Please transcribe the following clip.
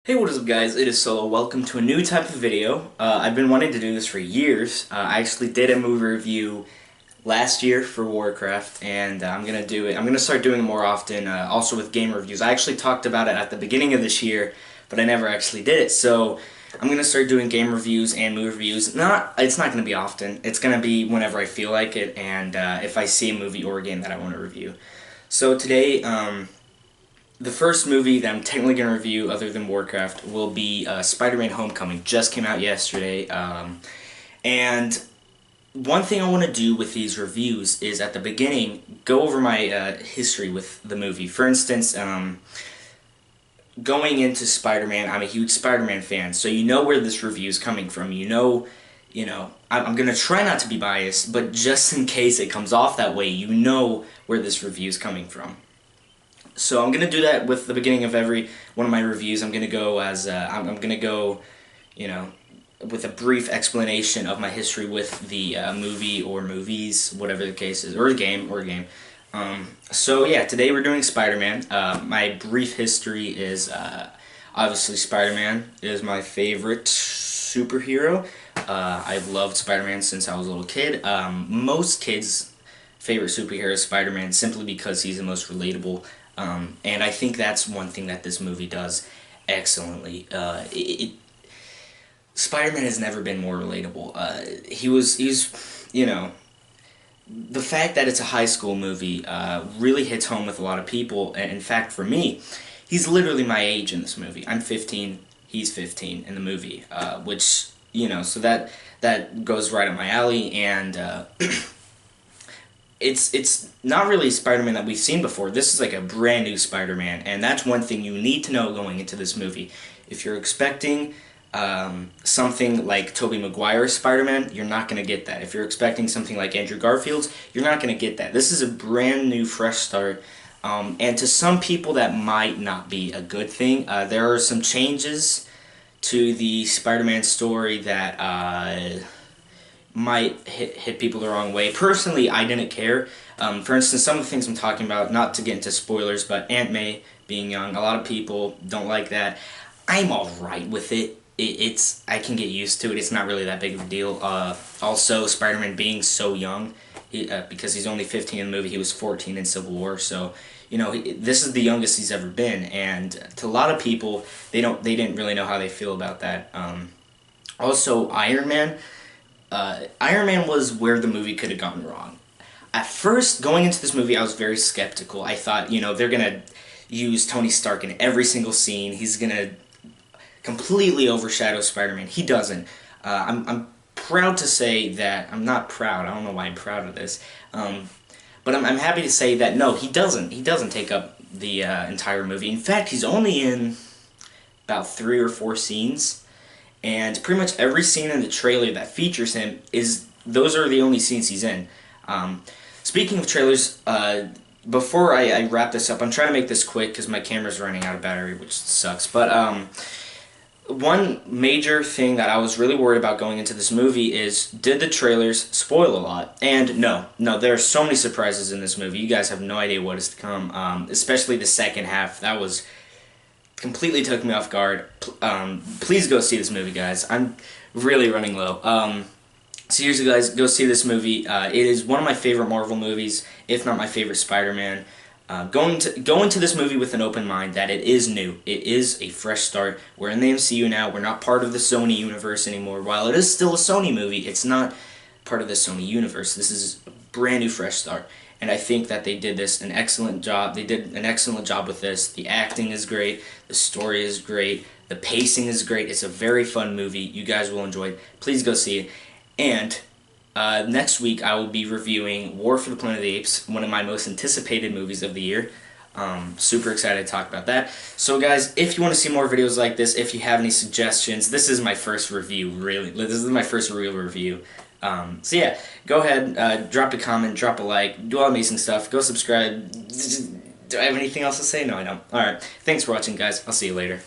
Hey, what is up guys, it is Solo. Welcome to a new type of video. I've been wanting to do this for years. I actually did a movie review last year for Warcraft, and I'm going to do it. I'm going to start doing it more often, also with game reviews. I actually talked about it at the beginning of this year, but I never actually did it. So I'm going to start doing game reviews and movie reviews. It's not going to be often. It's going to be whenever I feel like it, and if I see a movie or a game that I want to review. So today, the first movie that I'm technically going to review, other than Warcraft, will be Spider-Man Homecoming. Just came out yesterday. And one thing I want to do with these reviews is, at the beginning, go over my history with the movie. For instance, going into Spider-Man, I'm a huge Spider-Man fan, so you know where this review is coming from. You know, I'm going to try not to be biased, but just in case it comes off that way, you know where this review is coming from. So I'm gonna do that with the beginning of every one of my reviews. I'm gonna go as I'm gonna go, with a brief explanation of my history with the movie or movies, whatever the case is, or a game. So yeah, today we're doing Spider-Man. My brief history is obviously Spider-Man is my favorite superhero. I've loved Spider-Man since I was a little kid. Most kids' favorite superhero is Spider-Man simply because he's the most relatable. And I think that's one thing that this movie does excellently. Spider-Man has never been more relatable. He's, the fact that it's a high school movie really hits home with a lot of people. And in fact, for me, he's literally my age in this movie. I'm 15, he's 15 in the movie, which, so that goes right up my alley, and It's not really Spider-Man that we've seen before. This is like a brand new Spider-Man, and that's one thing you need to know going into this movie. If you're expecting something like Tobey Maguire's Spider-Man, you're not going to get that. If you're expecting something like Andrew Garfield's, you're not going to get that. This is a brand new, fresh start, and to some people that might not be a good thing. There are some changes to the Spider-Man story that might hit people the wrong way. Personally, I didn't care. For instance, some of the things I'm talking about, not to get into spoilers, but Aunt May being young, a lot of people don't like that. I'm alright with it. I can get used to it. It's not really that big of a deal. Also, Spider-Man being so young, because he's only 15 in the movie, he was 14 in Civil War, so this is the youngest he's ever been, and to a lot of people, they didn't really know how they feel about that. Also, Iron Man was where the movie could have gone wrong. At first, going into this movie, I was very skeptical. I thought, they're going to use Tony Stark in every single scene. He's going to completely overshadow Spider-Man. He doesn't. I'm proud to say that, I'm not proud, I don't know why I'm proud of this, but I'm happy to say that, no, he doesn't. He doesn't take up the entire movie. In fact, he's only in about 3 or 4 scenes. And pretty much every scene in the trailer that features him those are the only scenes he's in. Speaking of trailers, before I wrap this up, I'm trying to make this quick because my camera's running out of battery, which sucks. But one major thing that I was really worried about going into this movie is, did the trailers spoil a lot? And no, there are so many surprises in this movie. You guys have no idea what is to come, especially the second half. That was completely took me off guard. Please go see this movie, guys. I'm really running low. Seriously, guys, go see this movie. It is one of my favorite Marvel movies, if not my favorite Spider-Man. Go into this movie with an open mind that it is new. It is a fresh start. We're in the MCU now. We're not part of the Sony universe anymore. While it is still a Sony movie, it's not part of the Sony universe. This is a brand new, fresh start. And I think that they did an excellent job. They did an excellent job with this. The acting is great. The story is great. The pacing is great. It's a very fun movie. You guys will enjoy it. Please go see it. And next week I will be reviewing War for the Planet of the Apes, one of my most anticipated movies of the year. Super excited to talk about that. So guys, if you want to see more videos like this, if you have any suggestions, this is my first review, really. This is my first real review. So yeah, go ahead, drop a comment, drop a like, do all amazing stuff, go subscribe. Do I have anything else to say? No, I don't. Alright, thanks for watching, guys. I'll see you later.